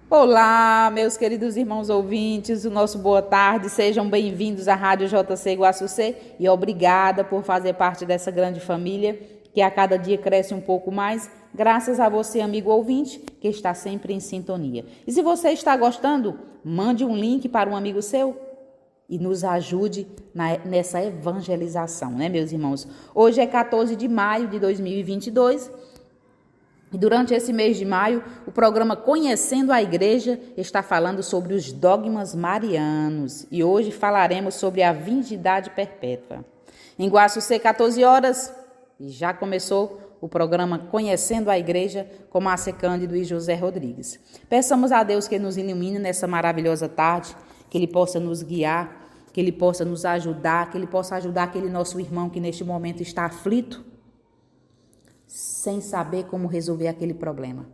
Olá, meus queridos irmãos ouvintes, o nosso boa tarde, sejam bem-vindos à Rádio JC Iguaçucê e obrigada por fazer parte dessa grande família que a cada dia cresce um pouco mais, graças a você, amigo ouvinte, que está sempre em sintonia. E se você está gostando, mande um link para um amigo seu e nos ajude nessa evangelização, né, meus irmãos? Hoje é 14 de maio de 2022. E durante esse mês de maio, o programa Conhecendo a Igreja está falando sobre os dogmas marianos. E hoje falaremos sobre a virgindade perpétua. Em Guaçucê, 14 horas, e já começou o programa Conhecendo a Igreja com Márcia Cândido e José Rodrigues. Peçamos a Deus que nos ilumine nessa maravilhosa tarde, que Ele possa nos guiar, que Ele possa nos ajudar, que Ele possa ajudar aquele nosso irmão que neste momento está aflito, sem saber como resolver aquele problema.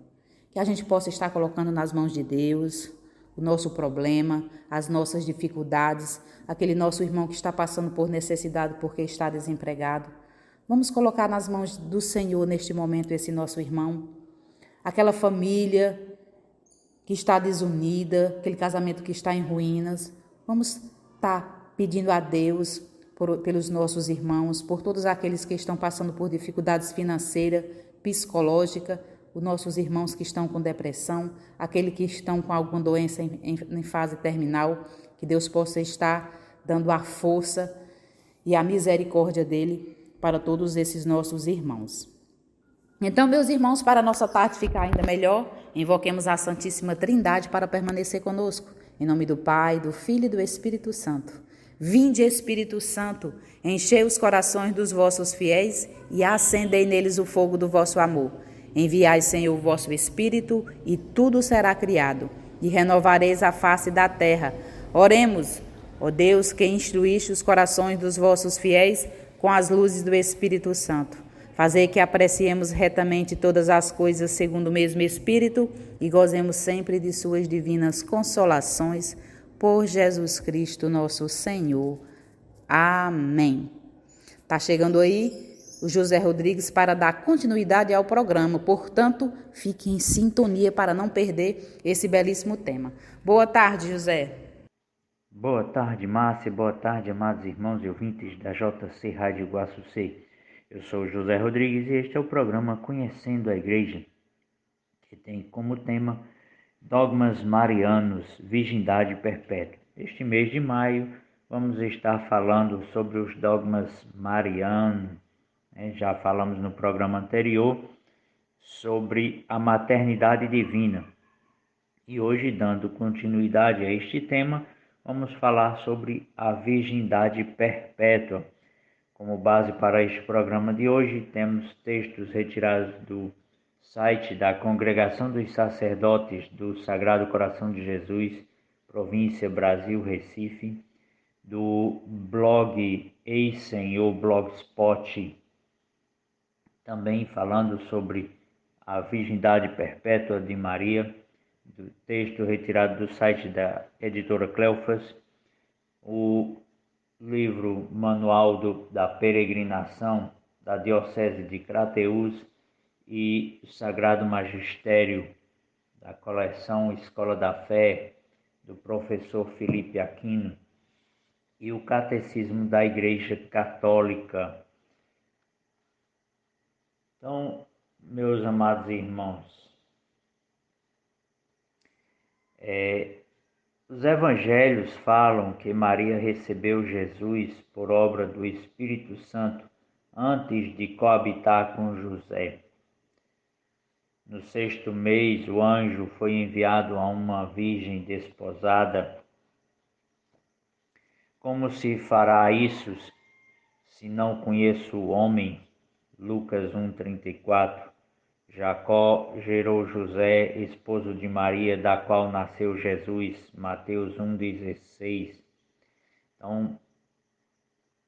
Que a gente possa estar colocando nas mãos de Deus o nosso problema, as nossas dificuldades, aquele nosso irmão que está passando por necessidade porque está desempregado. Vamos colocar nas mãos do Senhor neste momento esse nosso irmão, aquela família que está desunida, aquele casamento que está em ruínas. Vamos estar pedindo a Deus pelos nossos irmãos, por todos aqueles que estão passando por dificuldades financeiras, psicológicas, os nossos irmãos que estão com depressão, aqueles que estão com alguma doença em fase terminal, que Deus possa estar dando a força e a misericórdia dele para todos esses nossos irmãos. Então, meus irmãos, para a nossa tarde ficar ainda melhor, invoquemos a Santíssima Trindade para permanecer conosco. Em nome do Pai, do Filho e do Espírito Santo. Vinde, Espírito Santo, enchei os corações dos vossos fiéis e acendei neles o fogo do vosso amor. Enviai, Senhor, o vosso Espírito, e tudo será criado, e renovareis a face da terra. Oremos, ó Deus, que instruíste os corações dos vossos fiéis com as luzes do Espírito Santo. Fazei que apreciemos retamente todas as coisas segundo o mesmo Espírito e gozemos sempre de suas divinas consolações, por Jesus Cristo, nosso Senhor. Amém. Tá chegando aí o José Rodrigues para dar continuidade ao programa. Portanto, fique em sintonia para não perder esse belíssimo tema. Boa tarde, José. Boa tarde, Márcia. Boa tarde, amados irmãos e ouvintes da JC Rádio Iguaçucê. Eu sou o José Rodrigues e este é o programa Conhecendo a Igreja, que tem como tema Dogmas Marianos, Virgindade Perpétua. Este mês de maio vamos estar falando sobre os dogmas marianos. Já falamos no programa anterior sobre a maternidade divina. E hoje, dando continuidade a este tema, vamos falar sobre a virgindade perpétua. Como base para este programa de hoje, temos textos retirados do site da Congregação dos Sacerdotes do Sagrado Coração de Jesus, província Brasil, Recife, do blog Ei Senhor Blogspot, também falando sobre a virgindade perpétua de Maria, do texto retirado do site da editora Cleofas, o livro Manual da Peregrinação da Diocese de Crateús e o Sagrado Magistério da coleção Escola da Fé, do professor Felipe Aquino, e o Catecismo da Igreja Católica. Então, meus amados irmãos, os evangelhos falam que Maria recebeu Jesus por obra do Espírito Santo antes de coabitar com José. No 6º mês, o anjo foi enviado a uma virgem desposada. Como se fará isso se não conheço o homem? Lucas 1,34. Jacó gerou José, esposo de Maria, da qual nasceu Jesus. Mateus 1,16. Então,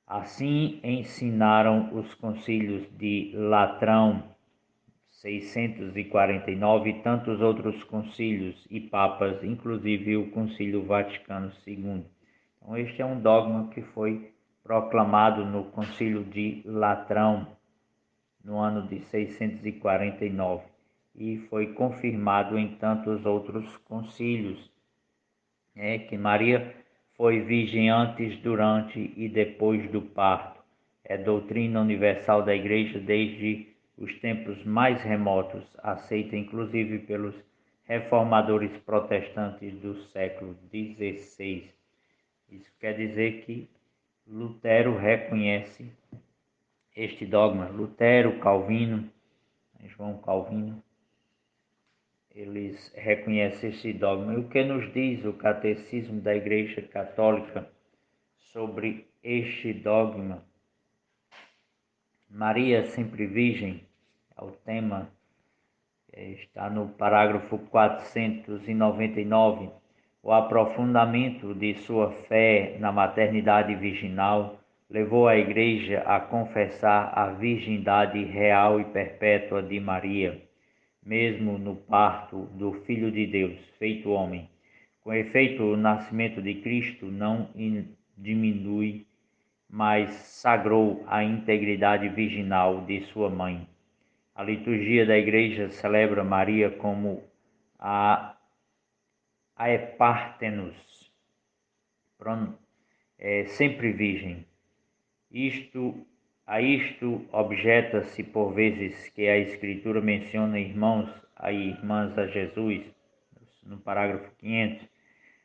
assim ensinaram os concílios de Latrão, 649, e tantos outros concílios e papas, inclusive o Concílio Vaticano II. Então, este é um dogma que foi proclamado no Concílio de Latrão, no ano de 649. e foi confirmado em tantos outros concílios, que Maria foi virgem antes, durante e depois do parto. É doutrina universal da Igreja desde os tempos mais remotos, aceita inclusive pelos reformadores protestantes do século XVI. Isso quer dizer que Lutero reconhece este dogma. Lutero, Calvino, João Calvino, eles reconhecem este dogma. E o que nos diz o Catecismo da Igreja Católica sobre este dogma? Maria sempre virgem é o tema, está no parágrafo 499. O aprofundamento de sua fé na maternidade virginal levou a Igreja a confessar a virgindade real e perpétua de Maria, mesmo no parto do Filho de Deus, feito homem. Com efeito, o nascimento de Cristo não diminui, mas sagrou a integridade virginal de sua mãe. A liturgia da Igreja celebra Maria como a Epártenos, sempre virgem. A isto objeta-se por vezes que a Escritura menciona irmãos e irmãs a Jesus, no parágrafo 500.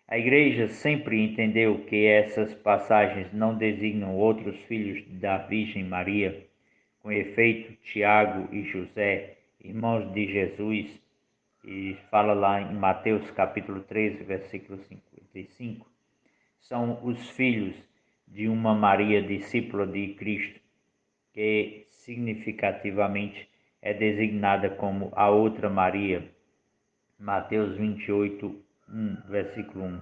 A Igreja sempre entendeu que essas passagens não designam outros filhos da Virgem Maria. Com efeito, Tiago e José, irmãos de Jesus, e fala lá em Mateus capítulo 13, versículo 55, são os filhos de uma Maria discípula de Cristo, que significativamente é designada como a outra Maria. Mateus 28, versículo 1.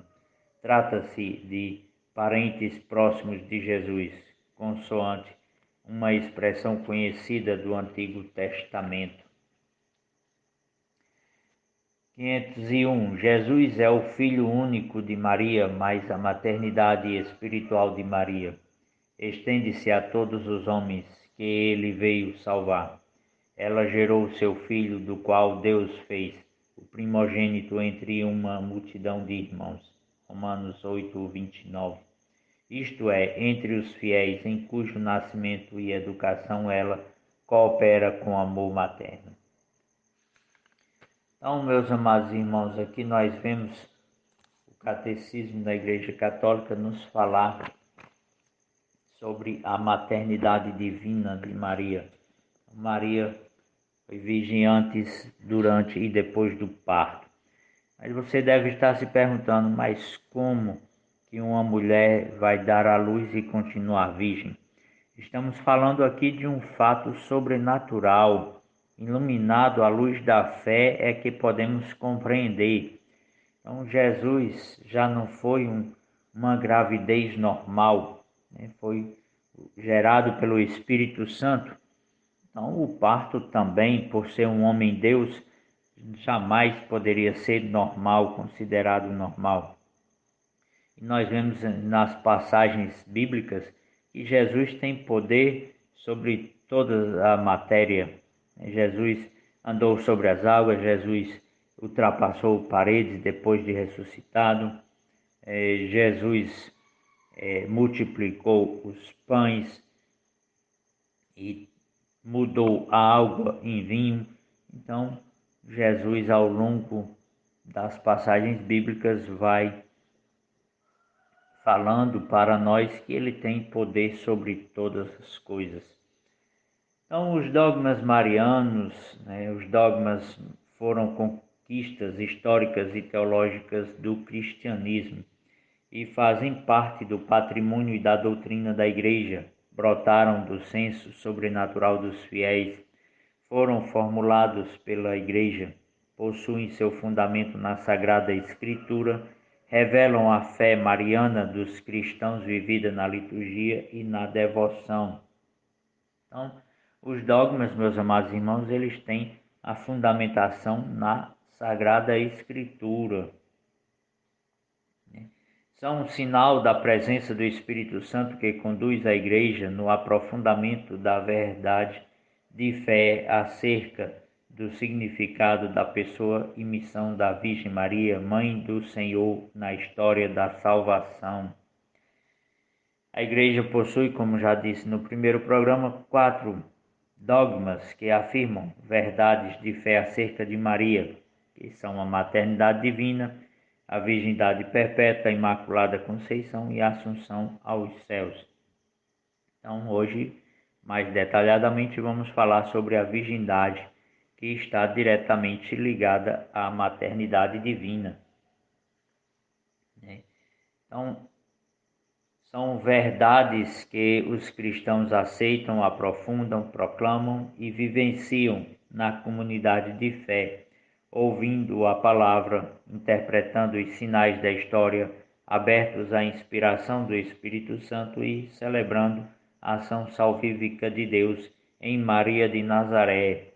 Trata-se de parentes próximos de Jesus, consoante uma expressão conhecida do Antigo Testamento. 501. Jesus é o Filho único de Maria, mas a maternidade espiritual de Maria estende-se a todos os homens que ele veio salvar. Ela gerou seu Filho, do qual Deus fez o primogênito entre uma multidão de irmãos. Romanos 8, 29. Isto é, entre os fiéis, em cujo nascimento e educação ela coopera com amor materno. Então, meus amados irmãos, aqui nós vemos o Catecismo da Igreja Católica nos falar sobre a maternidade divina de Maria. Maria foi virgem antes, durante e depois do parto. Mas você deve estar se perguntando, mas como que uma mulher vai dar à luz e continuar virgem? Estamos falando aqui de um fato sobrenatural. Iluminado à luz da fé é que podemos compreender. Então, Jesus já não foi uma gravidez normal, foi gerado pelo Espírito Santo. Então, o parto também, por ser um homem-deus, jamais poderia ser normal, considerado normal. E nós vemos nas passagens bíblicas que Jesus tem poder sobre toda a matéria. Jesus andou sobre as águas, Jesus ultrapassou paredes depois de ressuscitado, Jesus multiplicou os pães e mudou a água em vinho. Então, Jesus, ao longo das passagens bíblicas, vai falando para nós que ele tem poder sobre todas as coisas. Então, os dogmas marianos, os dogmas foram conquistas históricas e teológicas do cristianismo e fazem parte do patrimônio e da doutrina da Igreja. Brotaram do senso sobrenatural dos fiéis, foram formulados pela Igreja, possuem seu fundamento na Sagrada Escritura, revelam a fé mariana dos cristãos vivida na liturgia e na devoção. Então, os dogmas, meus amados irmãos, eles têm a fundamentação na Sagrada Escritura. São um sinal da presença do Espírito Santo que conduz a Igreja no aprofundamento da verdade de fé acerca do significado da pessoa e missão da Virgem Maria, Mãe do Senhor, na história da salvação. A Igreja possui, como já disse no primeiro programa, 4 dogmas que afirmam verdades de fé acerca de Maria, que são a maternidade divina, a virgindade perpétua, a Imaculada Conceição e a Assunção aos céus. Então, hoje, mais detalhadamente, vamos falar sobre a virgindade, que está diretamente ligada à maternidade divina. Então, são verdades que os cristãos aceitam, aprofundam, proclamam e vivenciam na comunidade de fé, ouvindo a palavra, interpretando os sinais da história, abertos à inspiração do Espírito Santo e celebrando a ação salvífica de Deus em Maria de Nazaré.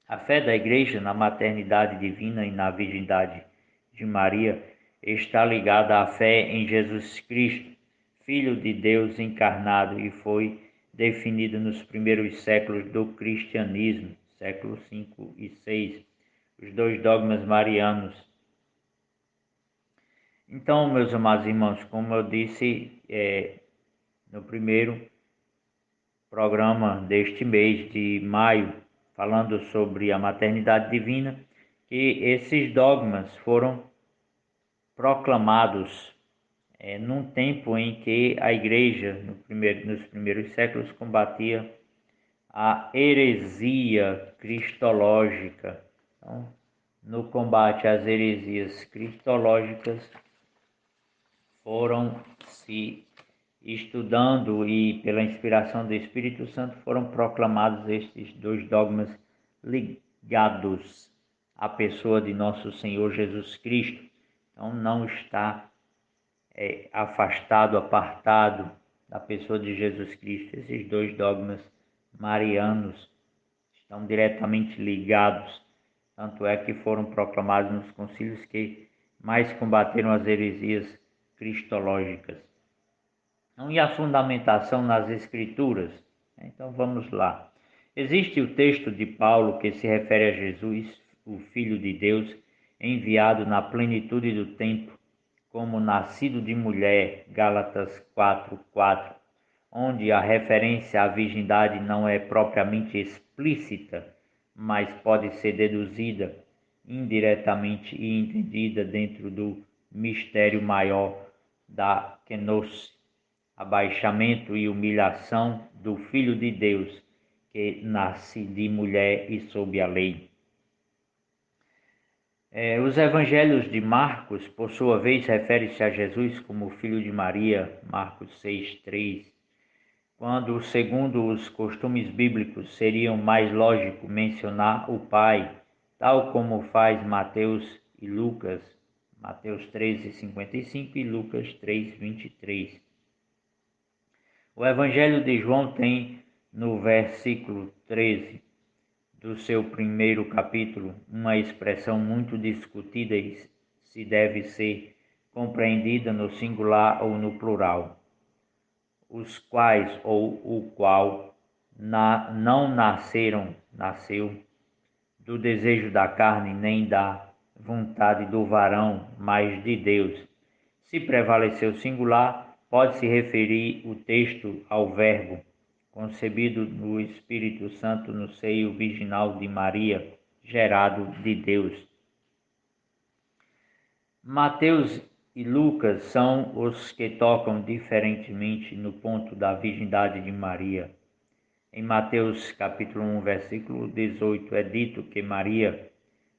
A fé da Igreja na maternidade divina e na virgindade de Maria está ligada à fé em Jesus Cristo, Filho de Deus encarnado, e foi definida nos primeiros séculos do cristianismo, séculos V e VI, os 2 dogmas marianos. Então, meus amados irmãos, como eu disse no primeiro programa deste mês de maio, falando sobre a maternidade divina, que esses dogmas foram proclamados num tempo em que a Igreja, nos primeiros séculos, combatia a heresia cristológica. Então, no combate às heresias cristológicas, foram se estudando e, pela inspiração do Espírito Santo, foram proclamados estes 2 dogmas ligados à pessoa de nosso Senhor Jesus Cristo. Então, não está afastado, apartado da pessoa de Jesus Cristo. Esses 2 dogmas marianos estão diretamente ligados, tanto é que foram proclamados nos concílios que mais combateram as heresias cristológicas. Então, e a fundamentação nas Escrituras? Então vamos lá. Existe o texto de Paulo que se refere a Jesus, o Filho de Deus, enviado na plenitude do tempo, como nascido de mulher, Gálatas 4:4, onde a referência à virgindade não é propriamente explícita, mas pode ser deduzida indiretamente e entendida dentro do mistério maior da kenosis, abaixamento e humilhação do Filho de Deus, que nasce de mulher e sob a lei. Os evangelhos de Marcos, por sua vez, referem-se a Jesus como filho de Maria, Marcos 6:3, quando, segundo os costumes bíblicos, seria mais lógico mencionar o Pai, tal como faz Mateus e Lucas, Mateus 13:55 e Lucas 3:23. O Evangelho de João tem, no versículo 13 do seu primeiro capítulo, uma expressão muito discutida e se deve ser compreendida no singular ou no plural. Os quais ou o qual não nasceu do desejo da carne nem da vontade do varão, mas de Deus. Se prevalecer o singular, pode-se referir o texto ao Verbo, concebido no Espírito Santo no seio virginal de Maria, gerado de Deus. Mateus e Lucas são os que tocam diferentemente no ponto da virgindade de Maria. Em Mateus capítulo 1, versículo 18, é dito que Maria,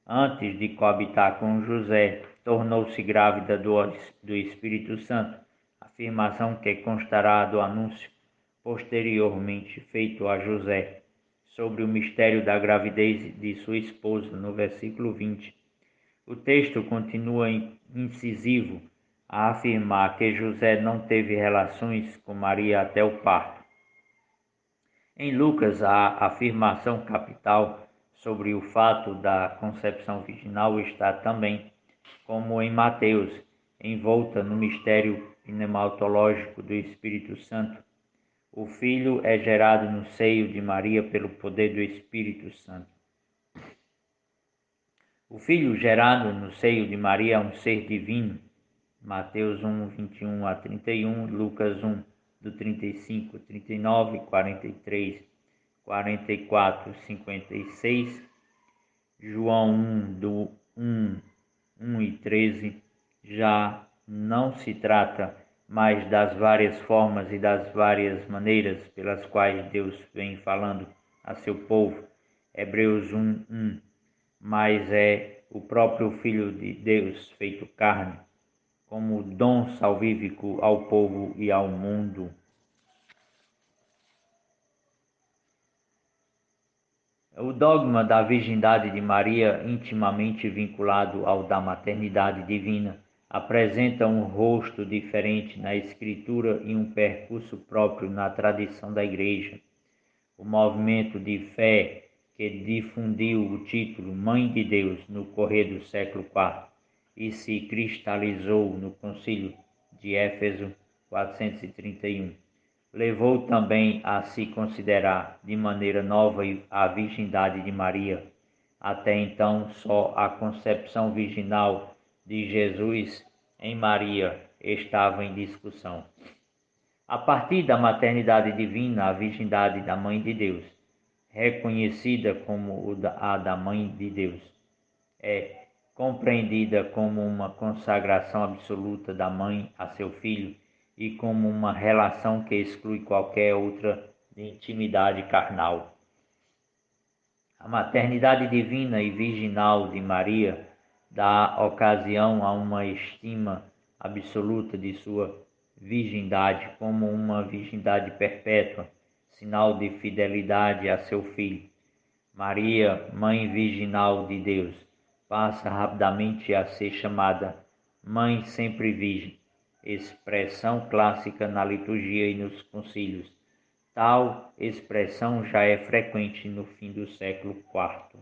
antes de coabitar com José, tornou-se grávida do Espírito Santo, afirmação que constará do anúncio posteriormente feito a José sobre o mistério da gravidez de sua esposa, no versículo 20. O texto continua incisivo a afirmar que José não teve relações com Maria até o parto. Em Lucas, a afirmação capital sobre o fato da concepção virginal está também, como em Mateus, envolta no mistério pneumatológico do Espírito Santo. O Filho é gerado no seio de Maria pelo poder do Espírito Santo. O Filho gerado no seio de Maria é um ser divino. Mateus 1, 21 a 31, Lucas 1, do 35, 39, 43, 44, 56, João 1, do 1 e 13. Já não se trata mais das várias formas e das várias maneiras pelas quais Deus vem falando a seu povo, Hebreus 1, mas é o próprio Filho de Deus feito carne, como dom salvífico ao povo e ao mundo. O dogma da virgindade de Maria, intimamente vinculado ao da maternidade divina, apresenta um rosto diferente na Escritura e um percurso próprio na tradição da Igreja. O movimento de fé que difundiu o título Mãe de Deus no correr do século IV e se cristalizou no Concílio de Éfeso 431, levou também a se considerar de maneira nova a virgindade de Maria. Até então, só a concepção virginal de Jesus em Maria estava em discussão. A partir da maternidade divina, a virgindade da Mãe de Deus, reconhecida como a da Mãe de Deus, é compreendida como uma consagração absoluta da mãe a seu filho e como uma relação que exclui qualquer outra intimidade carnal. A maternidade divina e virginal de Maria dá ocasião a uma estima absoluta de sua virgindade como uma virgindade perpétua, sinal de fidelidade a seu filho. Maria, Mãe Virginal de Deus, passa rapidamente a ser chamada Mãe Sempre Virgem, expressão clássica na liturgia e nos concílios. Tal expressão já é frequente no fim do século IV.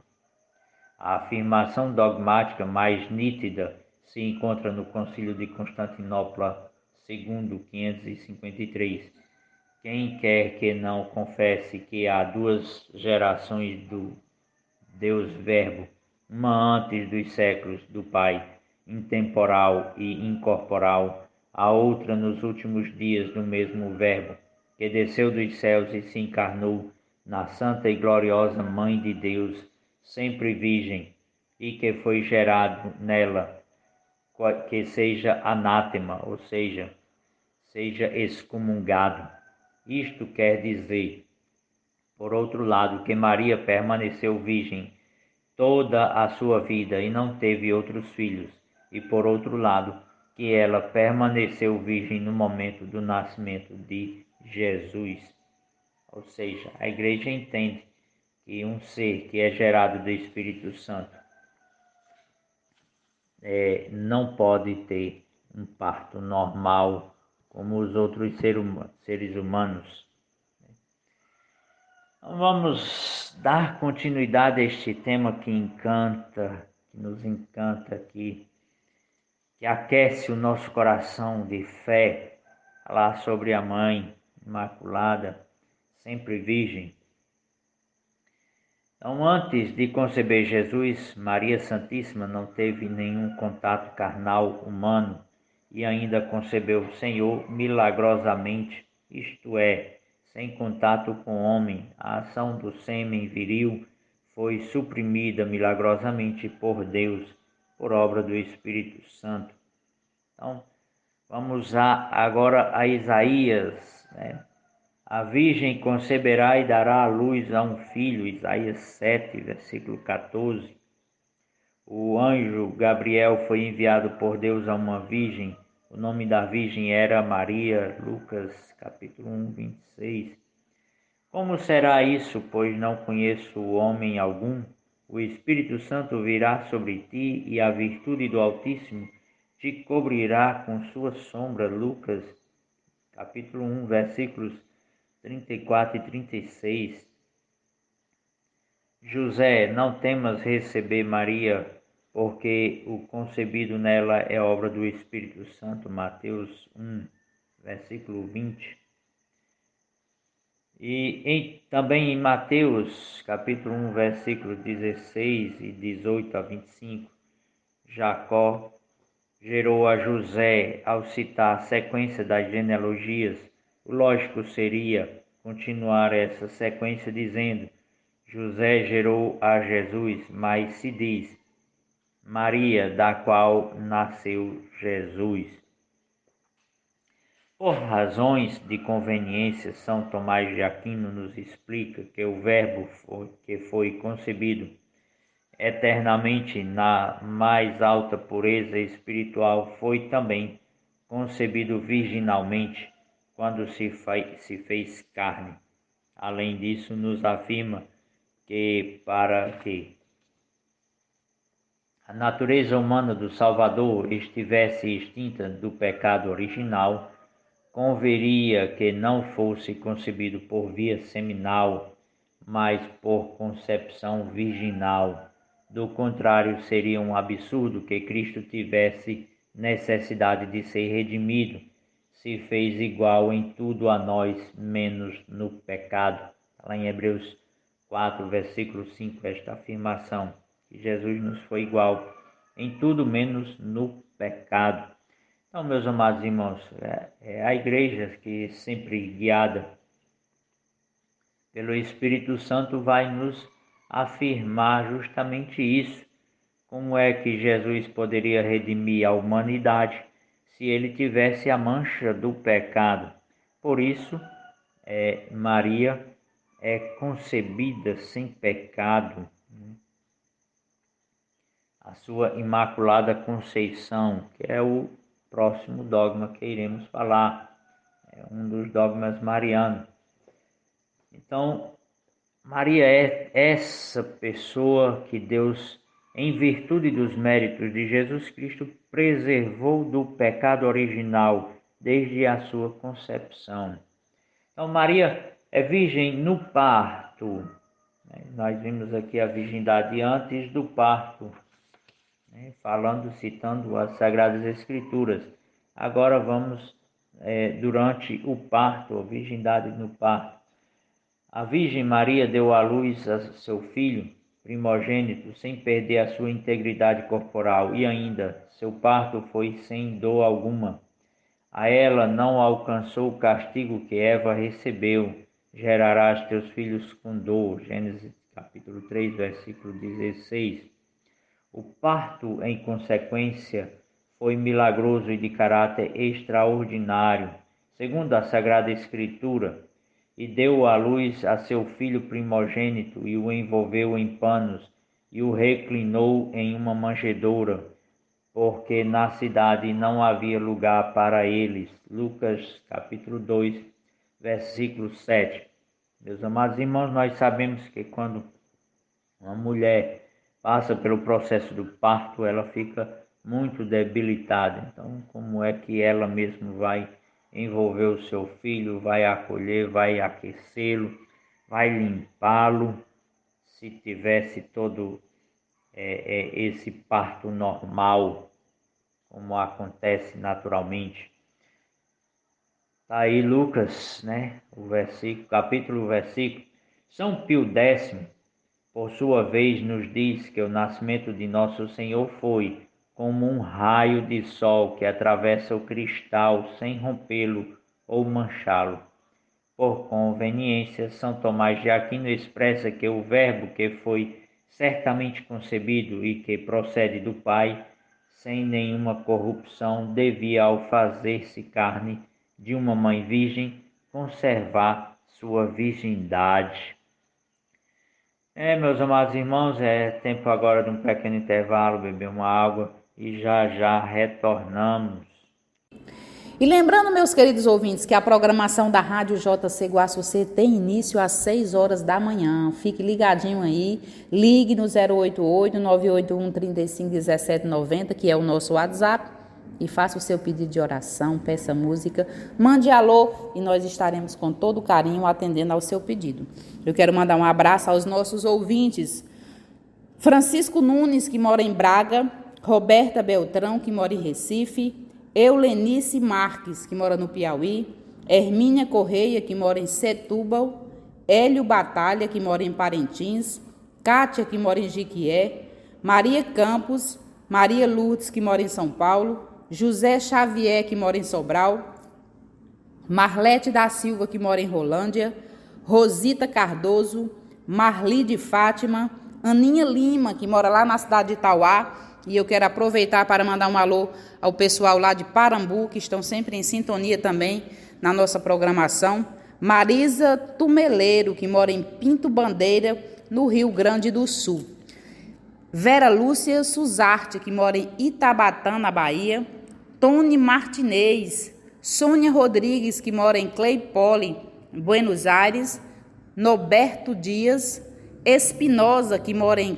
A afirmação dogmática mais nítida se encontra no Concílio de Constantinopla II, 553. Quem quer que não confesse que há duas gerações do Deus Verbo, uma antes dos séculos do Pai, intemporal e incorporal, a outra nos últimos dias do mesmo Verbo, que desceu dos céus e se encarnou na santa e gloriosa Mãe de Deus, sempre virgem, e que foi gerado nela, que seja anátema, ou seja excomungado. Isto quer dizer, por outro lado, que Maria permaneceu virgem toda a sua vida e não teve outros filhos, e por outro lado, que ela permaneceu virgem no momento do nascimento de Jesus. Ou seja, a Igreja entende que um ser que é gerado do Espírito Santo não pode ter um parto normal como os outros seres humanos. Então, vamos dar continuidade a este tema que encanta, que nos encanta, que aquece o nosso coração de fé, falar sobre a Mãe Imaculada, sempre Virgem. Então, antes de conceber Jesus, Maria Santíssima não teve nenhum contato carnal humano e ainda concebeu o Senhor milagrosamente, isto é, sem contato com o homem. A ação do sêmen viril foi suprimida milagrosamente por Deus, por obra do Espírito Santo. Então, vamos agora a Isaías, né? A Virgem conceberá e dará à luz a um filho, Isaías 7, versículo 14. O anjo Gabriel foi enviado por Deus a uma virgem. O nome da virgem era Maria, Lucas capítulo 1, 26. Como será isso, pois não conheço homem algum? O Espírito Santo virá sobre ti e a virtude do Altíssimo te cobrirá com sua sombra. Lucas capítulo 1, versículos 34 e 36. José, não temas receber Maria, porque o concebido nela é obra do Espírito Santo. Mateus 1, versículo 20. Também em Mateus, capítulo 1, versículos 16 e 18 a 25, Jacó gerou a José. Ao citar a sequência das genealogias, o lógico seria continuar essa sequência dizendo: José gerou a Jesus, mas se diz Maria, da qual nasceu Jesus. Por razões de conveniência, São Tomás de Aquino nos explica que o Verbo que foi concebido eternamente na mais alta pureza espiritual foi também concebido virginalmente quando se fez carne. Além disso, nos afirma que para que a natureza humana do Salvador estivesse extinta do pecado original, converia que não fosse concebido por via seminal, mas por concepção virginal. Do contrário, seria um absurdo que Cristo tivesse necessidade de ser redimido, se fez igual em tudo a nós, menos no pecado. Lá em Hebreus 4, versículo 5, esta afirmação, que Jesus nos foi igual em tudo menos no pecado. Então, meus amados irmãos, a igreja que sempre guiada pelo Espírito Santo vai nos afirmar justamente isso. Como é que Jesus poderia redimir a humanidade se ele tivesse a mancha do pecado? Por isso, Maria é concebida sem pecado. A sua Imaculada Conceição, que é o próximo dogma que iremos falar, é um dos dogmas marianos. Então, Maria é essa pessoa que Deus, em virtude dos méritos de Jesus Cristo, preservou do pecado original desde a sua concepção. Então, Maria é virgem no parto. Nós vimos aqui a virgindade antes do parto, citando as Sagradas Escrituras. Agora vamos durante o parto, a virgindade no parto. A Virgem Maria deu à luz a seu filho primogênito sem perder a sua integridade corporal, e ainda seu parto foi sem dor alguma. A ela não alcançou o castigo que Eva recebeu. Gerarás teus filhos com dor. Gênesis capítulo 3, versículo 16. O parto, em consequência, foi milagroso e de caráter extraordinário, segundo a Sagrada Escritura, e deu à luz a seu filho primogênito, e o envolveu em panos, e o reclinou em uma manjedoura, porque na cidade não havia lugar para eles. Lucas capítulo 2, versículo 7. Meus amados irmãos, nós sabemos que quando uma mulher passa pelo processo do parto, ela fica muito debilitada. Então, como é que ela mesma vai envolver o seu filho, vai acolher, vai aquecê-lo, vai limpá-lo, se tivesse todo esse parto normal, como acontece naturalmente? Está aí Lucas, o versículo. São Pio X, por sua vez, nos diz que o nascimento de nosso Senhor foi como um raio de sol que atravessa o cristal sem rompê-lo ou manchá-lo. Por conveniência, São Tomás de Aquino expressa que o Verbo que foi certamente concebido e que procede do Pai, sem nenhuma corrupção, devia, ao fazer-se carne de uma mãe virgem, conservar sua virgindade. Meus amados irmãos, é tempo agora de um pequeno intervalo, beber uma água e já retornamos. E lembrando, meus queridos ouvintes, que a programação da Rádio JC Guaçucê tem início às 6 horas da manhã. Fique ligadinho aí, ligue no 088-981-351790, que é o nosso WhatsApp, e faça o seu pedido de oração, peça música, mande alô e nós estaremos com todo carinho atendendo ao seu pedido. Eu quero mandar um abraço aos nossos ouvintes: Francisco Nunes, que mora em Braga, Roberta Beltrão, que mora em Recife, Eulenice Marques, que mora no Piauí, Hermínia Correia, que mora em Setúbal, Hélio Batalha, que mora em Parintins, Kátia, que mora em Jiquié, Maria Campos, Maria Lourdes, que mora em São Paulo, José Xavier, que mora em Sobral, Marlete da Silva, que mora em Rolândia, Rosita Cardoso, Marli de Fátima, Aninha Lima, que mora lá na cidade de Itauá, e eu quero aproveitar para mandar um alô ao pessoal lá de Parambu, que estão sempre em sintonia também na nossa programação, Marisa Tumeleiro, que mora em Pinto Bandeira, no Rio Grande do Sul, Vera Lúcia Suzarte, que mora em Itabatã, na Bahia, Tony Martinez, Sônia Rodrigues, que mora em Cleipole, Buenos Aires, Noberto Dias, Espinosa, que mora em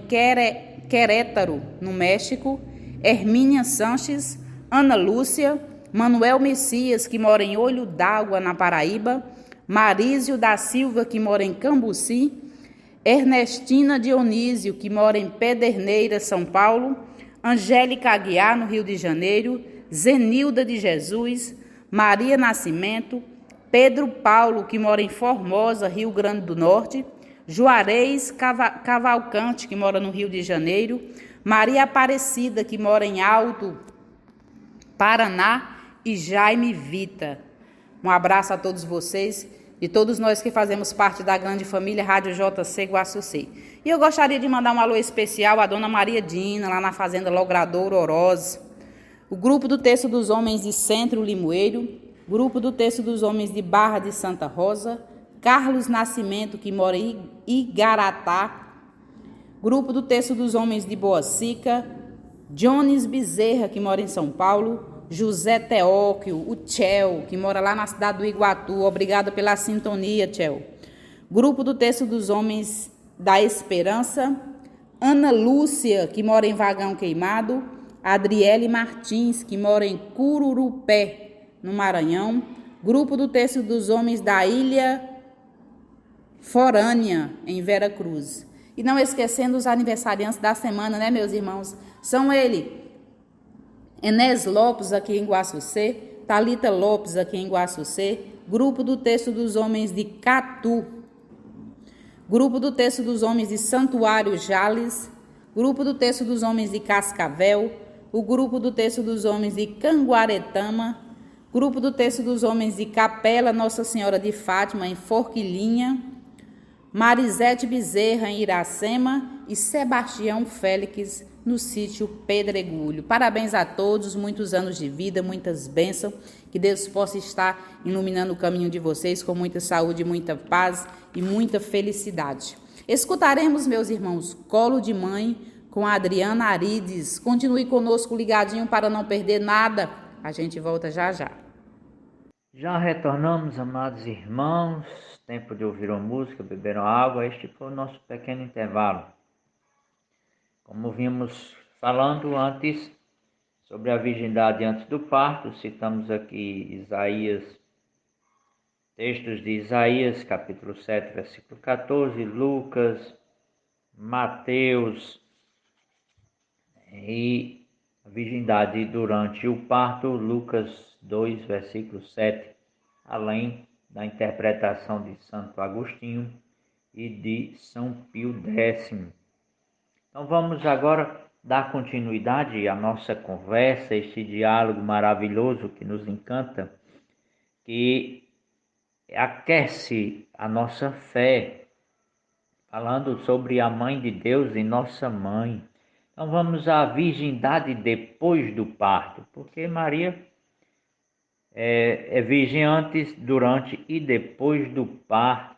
Querétaro, no México, Hermínia Sanches, Ana Lúcia, Manuel Messias, que mora em Olho d'Água, na Paraíba, Marísio da Silva, que mora em Cambuci, Ernestina Dionísio, que mora em Pederneiras, São Paulo, Angélica Aguiar, no Rio de Janeiro, Zenilda de Jesus, Maria Nascimento, Pedro Paulo, que mora em Formosa, Rio Grande do Norte, Juarez Cavalcante, que mora no Rio de Janeiro, Maria Aparecida, que mora em Alto, Paraná, e Jaime Vita. Um abraço a todos vocês e todos nós que fazemos parte da grande família Rádio JC Guaçucê. E eu gostaria de mandar um alô especial à dona Maria Dina, lá na Fazenda Logradouro Oroz, o grupo do Terço dos Homens de Centro Limoeiro, grupo do Terço dos Homens de Barra de Santa Rosa, Carlos Nascimento, que mora em Igaratá, grupo do Terço dos Homens de Boacica, Jones Bezerra, que mora em São Paulo, José Teóquio, o Tchel, que mora lá na cidade do Iguatu. Obrigada pela sintonia, Tchel. Grupo do Terço dos Homens da Esperança, Ana Lúcia, que mora em Vagão Queimado, Adriele Martins, que mora em Cururupé, no Maranhão, grupo do Terço dos Homens da Ilha Forânea, em Vera Cruz. E não esquecendo os aniversariantes da semana, né, meus irmãos? São ele, Enés Lopes, aqui em Guaçucê, Thalita Lopes, aqui em Guaçucê, grupo do Terço dos Homens de Catu, grupo do Terço dos Homens de Santuário Jales, grupo do Terço dos Homens de Cascavel, o grupo do Terço dos Homens de Canguaretama, grupo do Terço dos Homens de Capela Nossa Senhora de Fátima, em Forquilinha, Marisete Bezerra, em Iracema, e Sebastião Félix, no sítio Pedregulho. Parabéns a todos, muitos anos de vida, muitas bênçãos, que Deus possa estar iluminando o caminho de vocês com muita saúde, muita paz e muita felicidade. Escutaremos, meus irmãos, Colo de Mãe, com a Adriana Arides. Continue conosco ligadinho para não perder nada. A gente volta já já. Já retornamos, amados irmãos. Tempo de ouvir uma música, beber uma água. Este foi o nosso pequeno intervalo. Como vimos falando antes sobre a virgindade antes do parto, citamos aqui Isaías, textos de Isaías, capítulo 7, versículo 14, Lucas, Mateus, e a virgindade durante o parto, Lucas 2, versículo 7, além da interpretação de Santo Agostinho e de São Pio X. Então vamos agora dar continuidade à nossa conversa, este diálogo maravilhoso que nos encanta, que aquece a nossa fé, falando sobre a Mãe de Deus e nossa mãe. Então vamos à virgindade depois do parto, porque Maria é virgem antes, durante e depois do parto.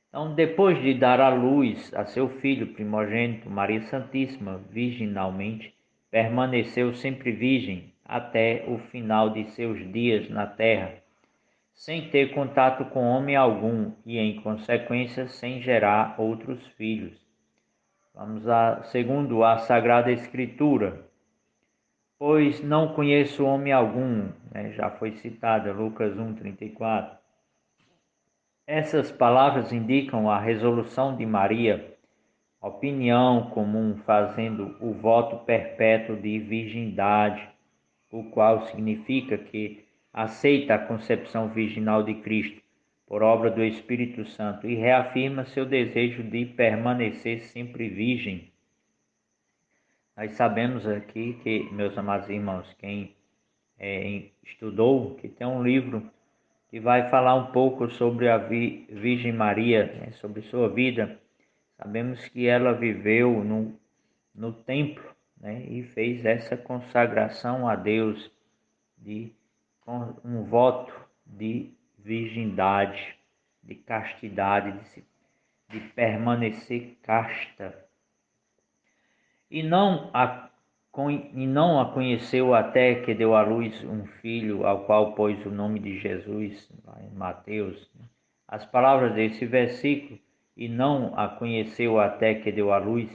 Então, depois de dar à luz a seu filho primogênito, Maria Santíssima, virginalmente, permaneceu sempre virgem até o final de seus dias na terra, sem ter contato com homem algum e, em consequência, sem gerar outros filhos. Vamos segundo a Sagrada Escritura. Pois não conheço homem algum, já foi citada, Lucas 1:34. Essas palavras indicam a resolução de Maria, opinião comum, fazendo o voto perpétuo de virgindade, o qual significa que aceita a concepção virginal de Cristo, por obra do Espírito Santo, e reafirma seu desejo de permanecer sempre virgem. Nós sabemos aqui que, meus amados irmãos, quem estudou, que tem um livro que vai falar um pouco sobre a Virgem Maria, né, sobre sua vida. Sabemos que ela viveu no templo, né, e fez essa consagração a Deus com um voto de virgindade, de castidade, de permanecer casta. E não a conheceu até que deu à luz um filho, ao qual pôs o nome de Jesus, lá em Mateus. As palavras desse versículo, e não a conheceu até que deu à luz,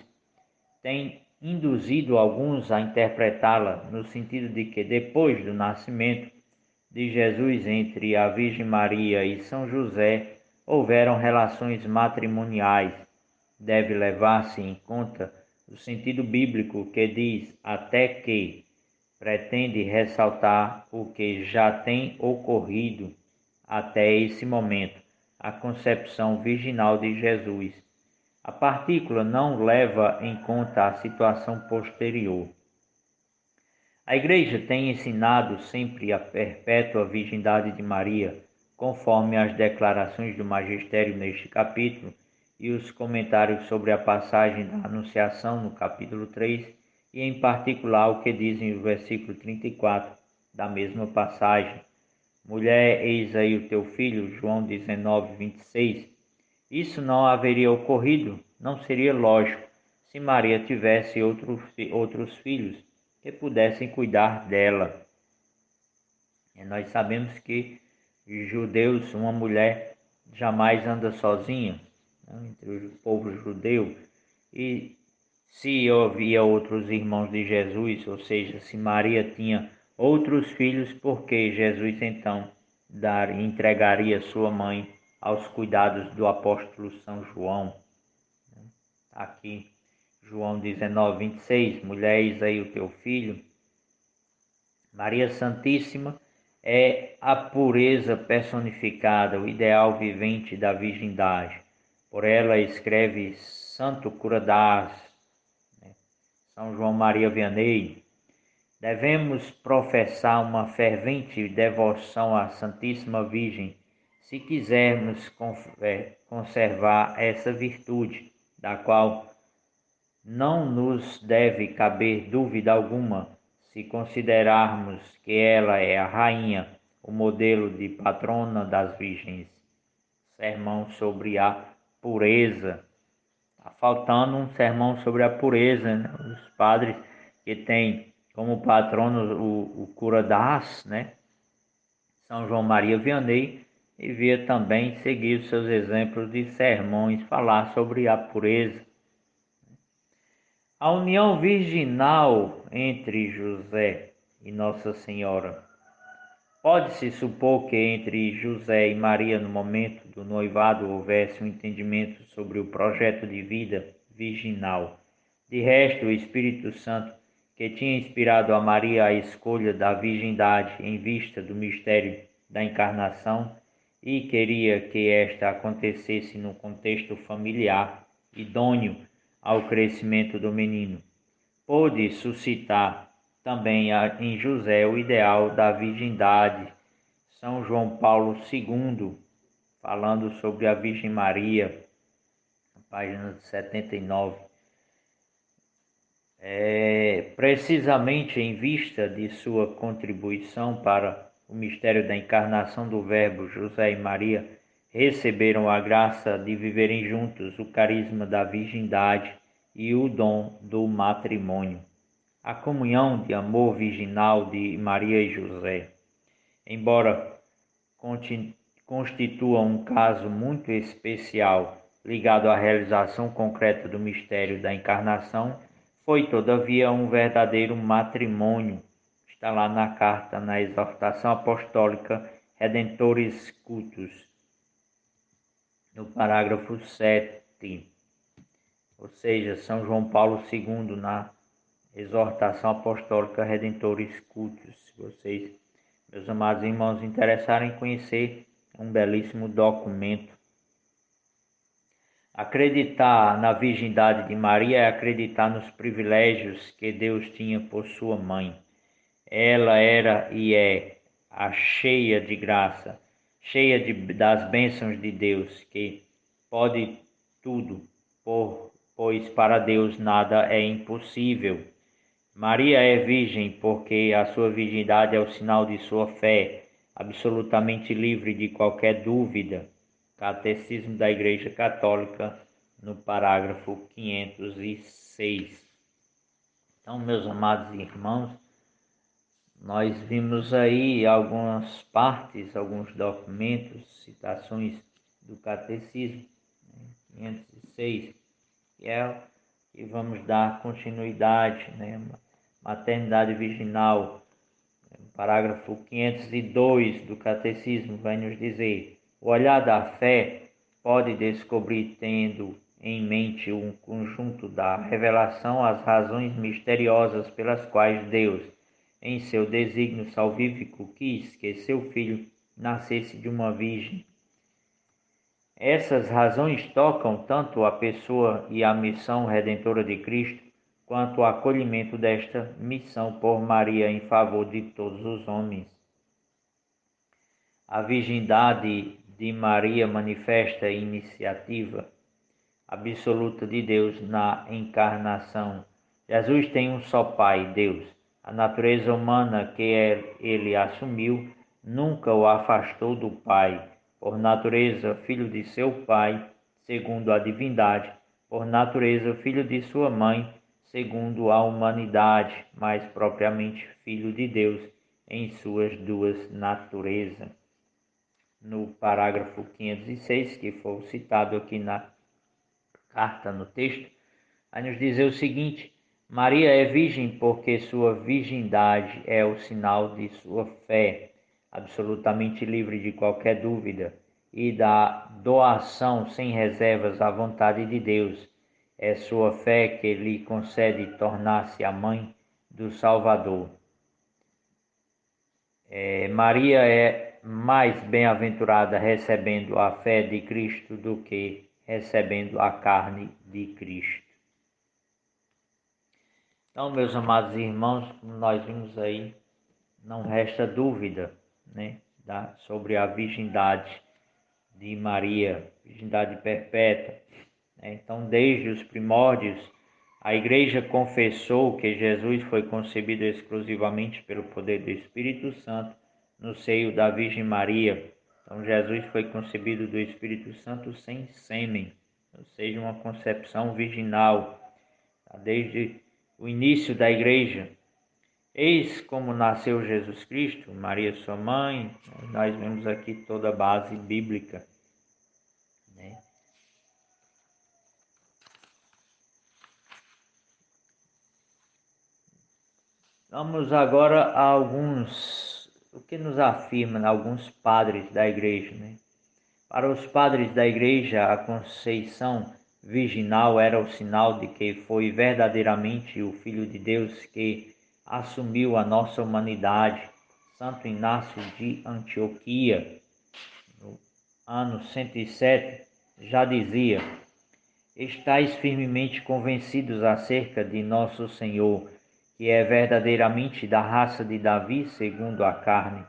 tem induzido alguns a interpretá-la no sentido de que depois do nascimento de Jesus entre a Virgem Maria e São José houveram relações matrimoniais. Deve levar-se em conta o sentido bíblico que diz até que pretende ressaltar o que já tem ocorrido até esse momento, a concepção virginal de Jesus. A partícula não leva em conta a situação posterior. A Igreja tem ensinado sempre a perpétua virgindade de Maria, conforme as declarações do Magistério neste capítulo e os comentários sobre a passagem da Anunciação no capítulo 3, e em particular o que dizem o versículo 34 da mesma passagem. Mulher, eis aí o teu filho, João 19, 26. Isso não haveria ocorrido, não seria lógico, se Maria tivesse outros filhos que pudessem cuidar dela. E nós sabemos que judeus, uma mulher jamais anda sozinha, né, entre o povo judeu. E se havia outros irmãos de Jesus, ou seja, se Maria tinha outros filhos, por que Jesus então entregaria sua mãe aos cuidados do apóstolo São João? Aqui, João 19, 26, mulher, eis aí o teu filho. Maria Santíssima é a pureza personificada, o ideal vivente da virgindade. Por ela escreve Santo Cura d'Ars, São João Maria Vianney. Devemos professar uma fervente devoção à Santíssima Virgem, se quisermos conservar essa virtude, da qual não nos deve caber dúvida alguma, se considerarmos que ela é a rainha, o modelo de patrona das virgens. Sermão sobre a pureza. Está faltando um sermão sobre a pureza, né? Os padres que têm como patrono o cura d'Ars, né? São João Maria Vianney, devia também seguir os seus exemplos de sermões, falar sobre a pureza. A união virginal entre José e Nossa Senhora. Pode-se supor que entre José e Maria, no momento do noivado, houvesse um entendimento sobre o projeto de vida virginal. De resto, o Espírito Santo, que tinha inspirado a Maria a escolha da virgindade em vista do mistério da encarnação e queria que esta acontecesse no contexto familiar, idôneo ao crescimento do menino, pôde suscitar também em José o ideal da virgindade. São João Paulo II, falando sobre a Virgem Maria, na página 79, precisamente em vista de sua contribuição para o mistério da encarnação do Verbo, José e Maria receberam a graça de viverem juntos o carisma da virgindade e o dom do matrimônio. A comunhão de amor virginal de Maria e José, embora constitua um caso muito especial ligado à realização concreta do mistério da encarnação, foi todavia um verdadeiro matrimônio. Está lá na carta, na exortação apostólica Redemptoris Cultus, no parágrafo 7, ou seja, São João Paulo II, na exortação apostólica Redemptoris Cultus. Se vocês, meus amados irmãos, interessarem em conhecer um belíssimo documento. Acreditar na virgindade de Maria é acreditar nos privilégios que Deus tinha por sua mãe. Ela era e é a cheia de graça, das bênçãos de Deus, que pode tudo, pois para Deus nada é impossível. Maria é virgem porque a sua virgindade é o sinal de sua fé, absolutamente livre de qualquer dúvida. Catecismo da Igreja Católica, no parágrafo 506. Então, meus amados irmãos, nós vimos aí algumas partes, alguns documentos, citações do Catecismo, 506, que é que vamos dar continuidade, maternidade virginal. Parágrafo 502 do Catecismo vai nos dizer: o olhar da fé pode descobrir, tendo em mente um conjunto da revelação, as razões misteriosas pelas quais Deus, em seu desígnio salvífico, quis que seu Filho nascesse de uma virgem. Essas razões tocam tanto a pessoa e a missão redentora de Cristo, quanto o acolhimento desta missão por Maria em favor de todos os homens. A virgindade de Maria manifesta a iniciativa absoluta de Deus na encarnação. Jesus tem um só Pai, Deus. A natureza humana que ele assumiu nunca o afastou do Pai. Por natureza, filho de seu Pai, segundo a divindade. Por natureza, filho de sua mãe, segundo a humanidade, mais propriamente filho de Deus em suas duas naturezas. No parágrafo 506, que foi citado aqui na carta, no texto, vai nos dizer o seguinte: Maria é virgem porque sua virgindade é o sinal de sua fé, absolutamente livre de qualquer dúvida, e da doação sem reservas à vontade de Deus. É sua fé que lhe concede tornar-se a mãe do Salvador. Maria é mais bem-aventurada recebendo a fé de Cristo do que recebendo a carne de Cristo. Então, meus amados irmãos, como nós vimos aí, não resta dúvida, sobre a virgindade de Maria, virgindade perpétua. Então, desde os primórdios, a Igreja confessou que Jesus foi concebido exclusivamente pelo poder do Espírito Santo no seio da Virgem Maria. Então, Jesus foi concebido do Espírito Santo sem sêmen, ou seja, uma concepção virginal, desde o início da Igreja. Eis como nasceu Jesus Cristo, Maria sua mãe. Nós vemos aqui toda a base bíblica. Vamos agora a o que nos afirma alguns padres da Igreja. Para os padres da Igreja, a conceição virginal era o sinal de que foi verdadeiramente o Filho de Deus que assumiu a nossa humanidade. Santo Inácio de Antioquia, no ano 107, já dizia: estais firmemente convencidos acerca de nosso Senhor, que é verdadeiramente da raça de Davi segundo a carne,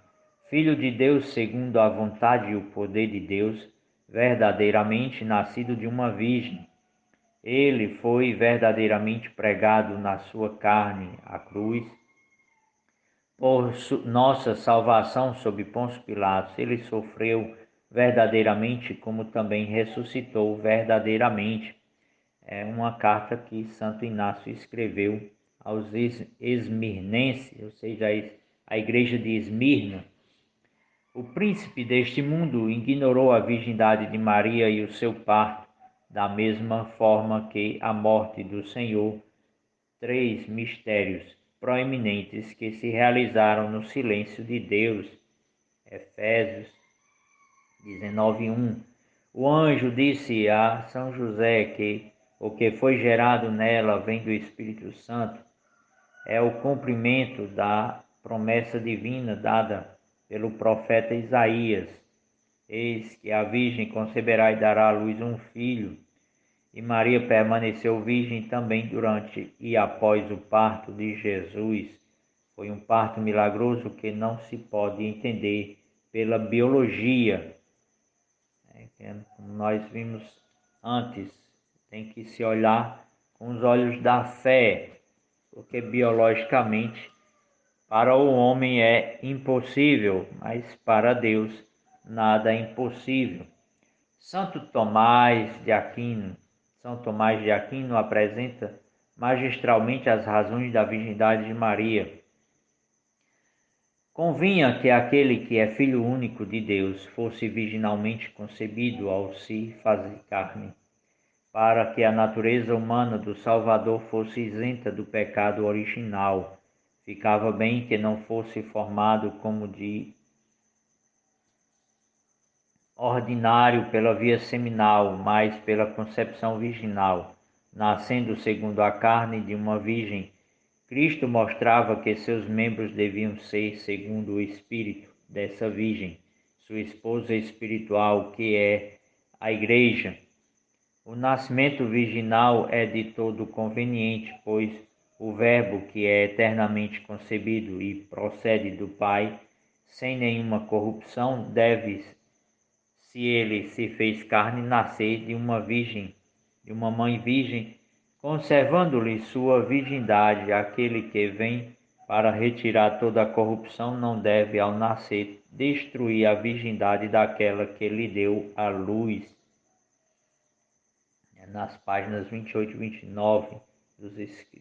Filho de Deus segundo a vontade e o poder de Deus, verdadeiramente nascido de uma virgem. Ele foi verdadeiramente pregado na sua carne, a cruz, por nossa salvação sob Pôncio Pilatos. Ele sofreu verdadeiramente, como também ressuscitou verdadeiramente. É uma carta que Santo Inácio escreveu aos esmirnenses, ou seja, a igreja de Esmirna. O príncipe deste mundo ignorou a virgindade de Maria e o seu parto, da mesma forma que a morte do Senhor. Três mistérios proeminentes que se realizaram no silêncio de Deus. Efésios 19:1. O anjo disse a São José que o que foi gerado nela vem do Espírito Santo. É o cumprimento da promessa divina dada pelo profeta Isaías. Eis que a Virgem conceberá e dará à luz um filho. E Maria permaneceu virgem também durante e após o parto de Jesus. Foi um parto milagroso que não se pode entender pela biologia, como nós vimos antes. Tem que se olhar com os olhos da fé, porque biologicamente para o homem é impossível, mas para Deus nada é impossível. Santo Tomás de Aquino, São Tomás de Aquino apresenta magistralmente as razões da virgindade de Maria. Convinha que aquele que é filho único de Deus fosse virginalmente concebido ao se fazer carne, para que a natureza humana do Salvador fosse isenta do pecado original. Ficava bem que não fosse formado como de ordinário pela via seminal, mas pela concepção virginal, nascendo segundo a carne de uma virgem. Cristo mostrava que seus membros deviam ser segundo o espírito dessa virgem, sua esposa espiritual, que é a Igreja. O nascimento virginal é de todo conveniente, pois o Verbo, que é eternamente concebido e procede do Pai, sem nenhuma corrupção, deve, se ele se fez carne, nascer de uma virgem, de uma mãe virgem, conservando-lhe sua virgindade. Aquele que vem para retirar toda a corrupção não deve, ao nascer, destruir a virgindade daquela que lhe deu a luz. Nas páginas 28 e 29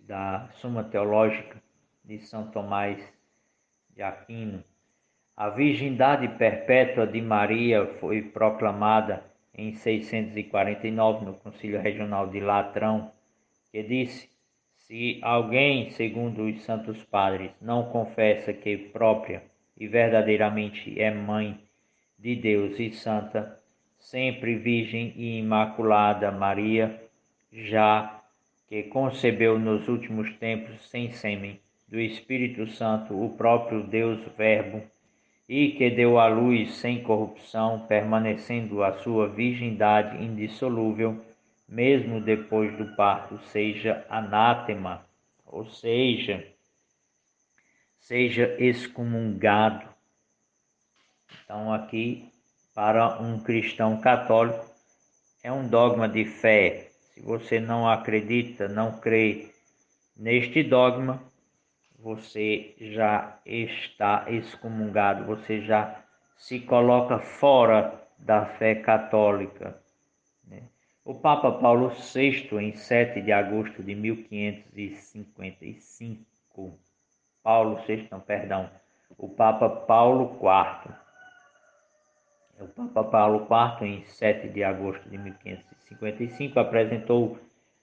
da Suma Teológica de São Tomás de Aquino. A virgindade perpétua de Maria foi proclamada em 649 no Concílio Regional de Latrão, que disse: se alguém, segundo os santos padres, não confessa que própria e verdadeiramente é mãe de Deus e santa, sempre virgem e imaculada Maria, já que concebeu nos últimos tempos sem sêmen do Espírito Santo o próprio Deus Verbo, e que deu à luz sem corrupção, permanecendo a sua virgindade indissolúvel, mesmo depois do parto, seja anátema, ou seja excomungado. Então aqui, para um cristão católico, é um dogma de fé. Se você não acredita, não crê neste dogma, você já está excomungado, você já se coloca fora da fé católica. O Papa Paulo VI, em 7 de agosto de 1555, o Papa Paulo IV, em 7 de agosto de 1555, apresentou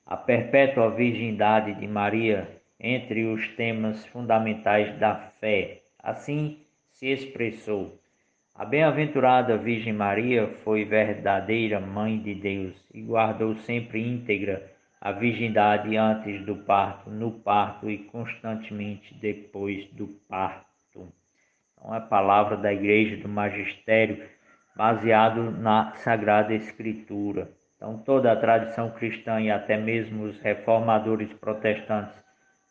a perpétua virgindade de Maria entre os temas fundamentais da fé. Assim se expressou: a bem-aventurada Virgem Maria foi verdadeira Mãe de Deus e guardou sempre íntegra a virgindade antes do parto, no parto e constantemente depois do parto. Então, é a palavra da Igreja, do Magistério, baseado na Sagrada Escritura. Então, toda a tradição cristã e até mesmo os reformadores protestantes,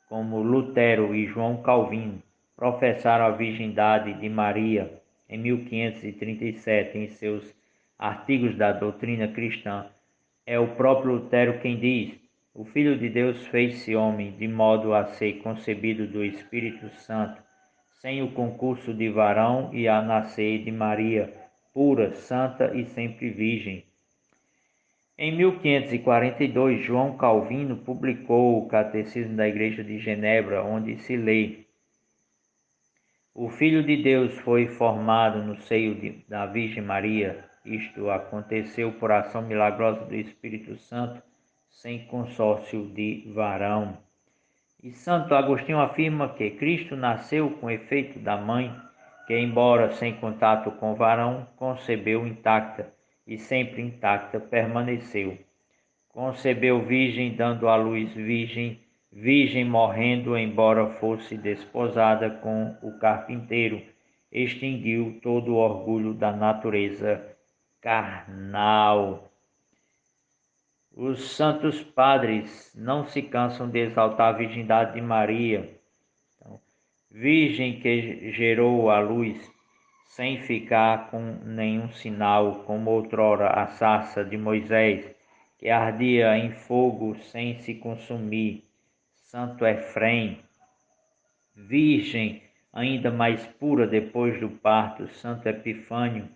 como Lutero e João Calvino, professaram a virgindade de Maria em 1537 em seus artigos da doutrina cristã. É o próprio Lutero quem diz: o Filho de Deus fez-se homem, de modo a ser concebido do Espírito Santo, sem o concurso de varão, e a nascer de Maria, pura, santa e sempre virgem. Em 1542, João Calvino publicou o Catecismo da Igreja de Genebra, onde se lê: o Filho de Deus foi formado no seio da Virgem Maria. Isto aconteceu por ação milagrosa do Espírito Santo, sem consórcio de varão. E Santo Agostinho afirma que Cristo nasceu com efeito da mãe, que, embora sem contato com varão, concebeu intacta e sempre intacta permaneceu. Concebeu virgem, dando à luz virgem, virgem morrendo, embora fosse desposada com o carpinteiro, extinguiu todo o orgulho da natureza carnal. Os santos padres não se cansam de exaltar a virgindade de Maria, então, virgem que gerou a luz sem ficar com nenhum sinal, como outrora a sarça de Moisés, que ardia em fogo sem se consumir. Santo Efrem, virgem ainda mais pura depois do parto. Santo Epifânio,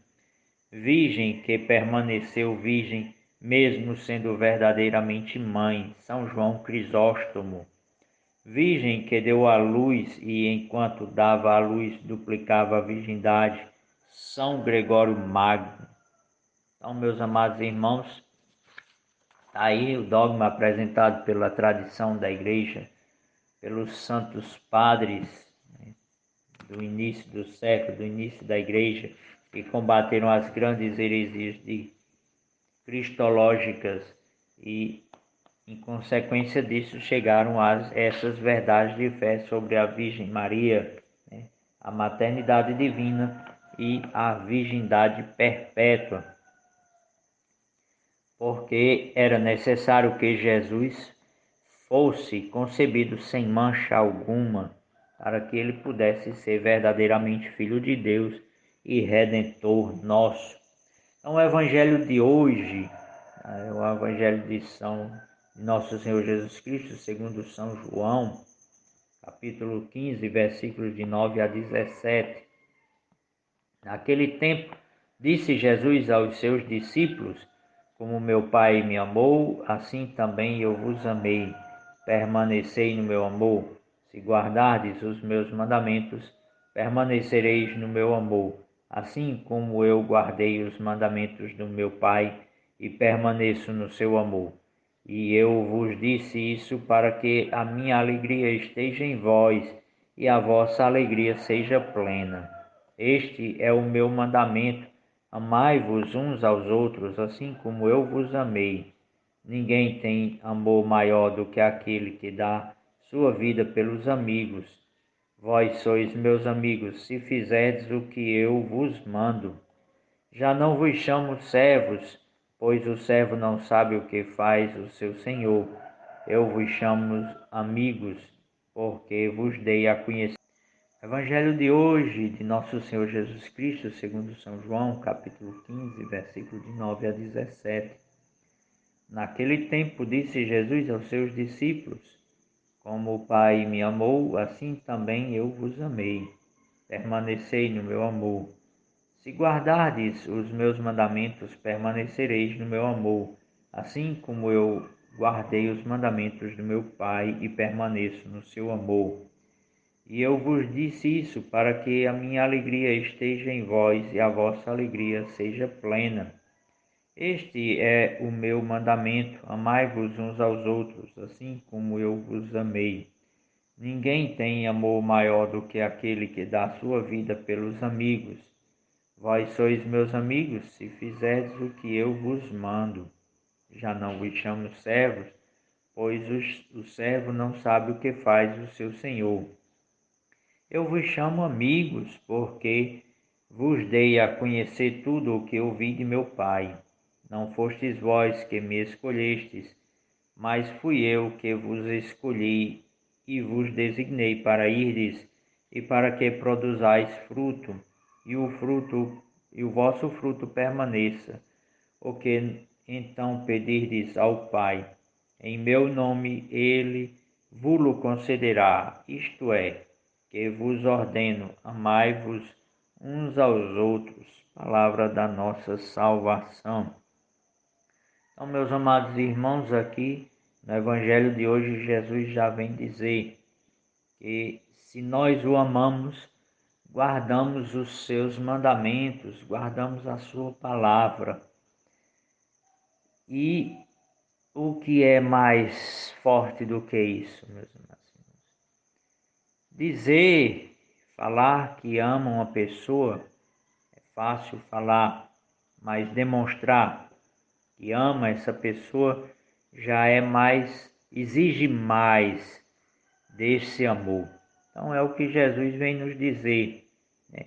virgem que permaneceu virgem mesmo sendo verdadeiramente mãe. São João Crisóstomo, virgem que deu à luz e enquanto dava à luz duplicava a virgindade. São Gregório Magno. Então, meus amados irmãos, está aí o dogma apresentado pela tradição da Igreja, pelos santos padres, né, do início do século, do início da Igreja, que combateram as grandes heresias cristológicas e, em consequência disso, chegaram a essas verdades de fé sobre a Virgem Maria, né, a maternidade divina e a virgindade perpétua, porque era necessário que Jesus fosse concebido sem mancha alguma, para que ele pudesse ser verdadeiramente Filho de Deus e Redentor nosso. Então, o Evangelho de hoje é o Evangelho de Nosso Senhor Jesus Cristo, segundo São João, capítulo 15, versículos de 9 a 17. Naquele tempo, disse Jesus aos seus discípulos: Como meu Pai me amou, assim também eu vos amei. Permanecei no meu amor. Se guardardes os meus mandamentos, permanecereis no meu amor, assim como eu guardei os mandamentos do meu Pai e permaneço no seu amor. E eu vos disse isso para que a minha alegria esteja em vós e a vossa alegria seja plena. Este é o meu mandamento: amai-vos uns aos outros, assim como eu vos amei. Ninguém tem amor maior do que aquele que dá sua vida pelos amigos. Vós sois meus amigos, se fizerdes o que eu vos mando. Já não vos chamo servos, pois o servo não sabe o que faz o seu senhor. Eu vos chamo amigos, porque vos dei a conhecer. Evangelho de hoje, de Nosso Senhor Jesus Cristo, segundo São João, capítulo 15, versículos de 9 a 17. Naquele tempo disse Jesus aos seus discípulos: Como o Pai me amou, assim também eu vos amei. Permanecei no meu amor. Se guardardes os meus mandamentos, permanecereis no meu amor, assim como eu guardei os mandamentos do meu Pai e permaneço no seu amor. E eu vos disse isso para que a minha alegria esteja em vós e a vossa alegria seja plena. Este é o meu mandamento: amai-vos uns aos outros, assim como eu vos amei. Ninguém tem amor maior do que aquele que dá sua vida pelos amigos. Vós sois meus amigos, se fizerdes o que eu vos mando. Já não vos chamo servos, pois o servo não sabe o que faz o seu senhor. Eu vos chamo amigos, porque vos dei a conhecer tudo o que ouvi de meu Pai. Não fostes vós que me escolhestes, mas fui eu que vos escolhi e vos designei para irdes e para que produzais fruto, e o vosso fruto permaneça. O que então pedirdes ao Pai, em meu nome ele vos concederá, isto é, que vos ordeno, amai-vos uns aos outros. Palavra da nossa salvação. Então, meus amados irmãos, aqui no Evangelho de hoje, Jesus já vem dizer que se nós o amamos, guardamos os seus mandamentos, guardamos a sua palavra. E o que é mais forte do que isso, meus amados irmãos? Dizer, falar que ama uma pessoa é fácil falar, mas demonstrar que ama essa pessoa já é mais, exige mais desse amor. Então é o que Jesus vem nos dizer, né?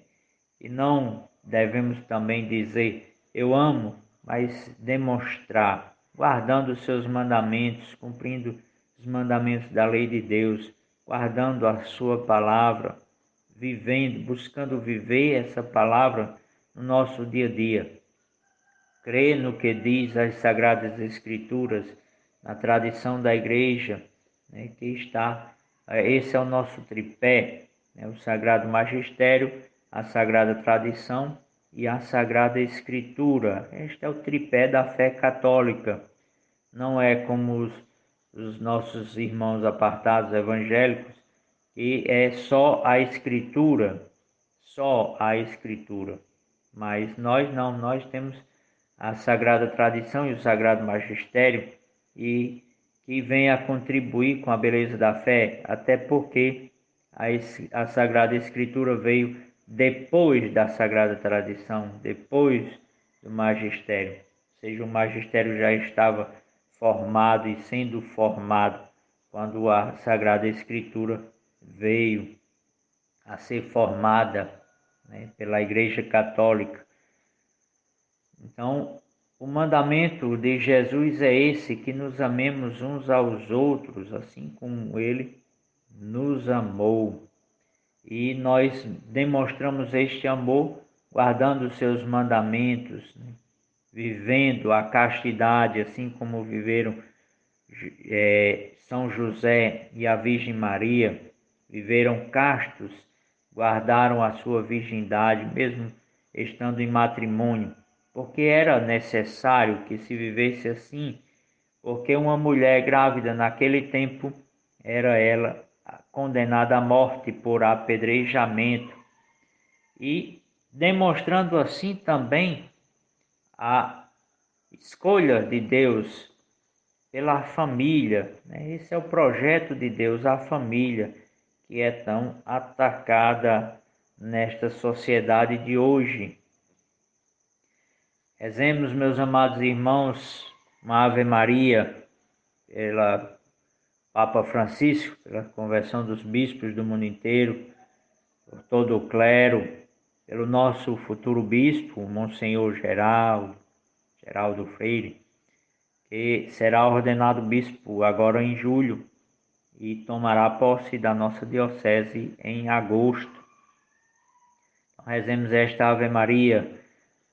E não devemos também dizer eu amo, mas demonstrar, guardando os seus mandamentos, cumprindo os mandamentos da lei de Deus, guardando a sua palavra, vivendo, buscando viver essa palavra no nosso dia a dia. Crer no que diz as Sagradas Escrituras, na tradição da igreja, né, que está, esse é o nosso tripé, né, o Sagrado Magistério, a Sagrada Tradição e a Sagrada Escritura. Este é o tripé da fé católica. Não é como os nossos irmãos apartados evangélicos, que é só a Escritura, Mas nós não, nós temos a Sagrada Tradição e o Sagrado Magistério, e que vem a contribuir com a beleza da fé, até porque a Sagrada Escritura veio depois da Sagrada Tradição, depois do Magistério. Ou seja, o Magistério já estava formado e sendo formado quando a Sagrada Escritura veio a ser formada, né, pela Igreja Católica. Então, o mandamento de Jesus é esse, que nos amemos uns aos outros, assim como Ele nos amou. E nós demonstramos este amor guardando os seus mandamentos, né? Vivendo a castidade, assim como viveram São José e a Virgem Maria, viveram castos, guardaram a sua virgindade, mesmo estando em matrimônio, porque era necessário que se vivesse assim, porque uma mulher grávida naquele tempo era ela condenada à morte por apedrejamento, e demonstrando assim também a escolha de Deus pela família, né? Esse é o projeto de Deus, a família, que é tão atacada nesta sociedade de hoje. Rezemos, meus amados irmãos, uma Ave Maria pela Papa Francisco, pela conversão dos bispos do mundo inteiro, por todo o clero, pelo nosso futuro bispo, Monsenhor Geraldo Freire, que será ordenado bispo agora em julho e tomará posse da nossa diocese em agosto. Então, rezemos esta Ave Maria.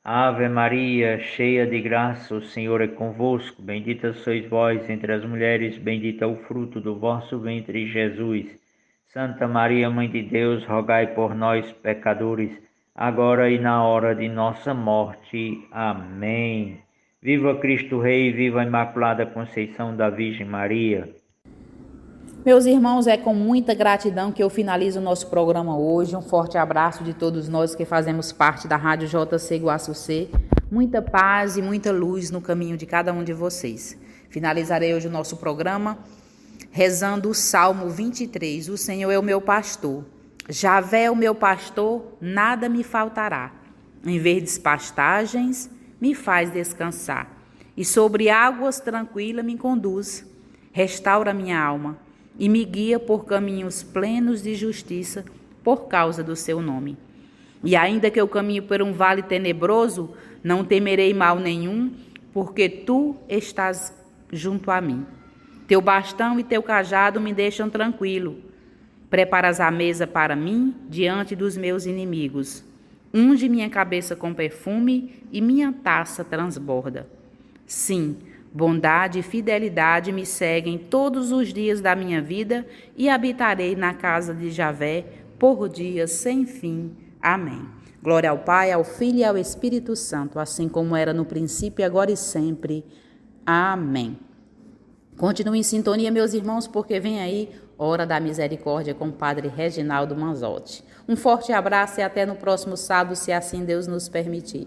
Ave Maria, cheia de graça, o Senhor é convosco. Bendita sois vós entre as mulheres, bendito é o fruto do vosso ventre, Jesus. Santa Maria, Mãe de Deus, rogai por nós, pecadores, agora e na hora de nossa morte. Amém. Viva Cristo Rei, viva a Imaculada Conceição da Virgem Maria. Meus irmãos, é com muita gratidão que eu finalizo o nosso programa hoje. Um forte abraço de todos nós que fazemos parte da Rádio JC Guaçucê. Muita paz e muita luz no caminho de cada um de vocês. Finalizarei hoje o nosso programa rezando o Salmo 23. O Senhor é o meu pastor. Javé é o meu pastor, nada me faltará. Em verdes pastagens me faz descansar. E sobre águas tranquilas me conduz. Restaura minha alma e me guia por caminhos plenos de justiça por causa do seu nome. E ainda que eu caminhe por um vale tenebroso, não temerei mal nenhum, porque tu estás junto a mim. Teu bastão e teu cajado me deixam tranquilo. Preparas a mesa para mim diante dos meus inimigos. Unge minha cabeça com perfume e minha taça transborda. Sim, bondade e fidelidade me seguem todos os dias da minha vida e habitarei na casa de Javé por dias sem fim. Amém. Glória ao Pai, ao Filho e ao Espírito Santo, assim como era no princípio, agora e sempre. Amém. Continue em sintonia, meus irmãos, porque vem aí Hora da Misericórdia com o Padre Reginaldo Manzotti. Um forte abraço e até no próximo sábado, se assim Deus nos permitir.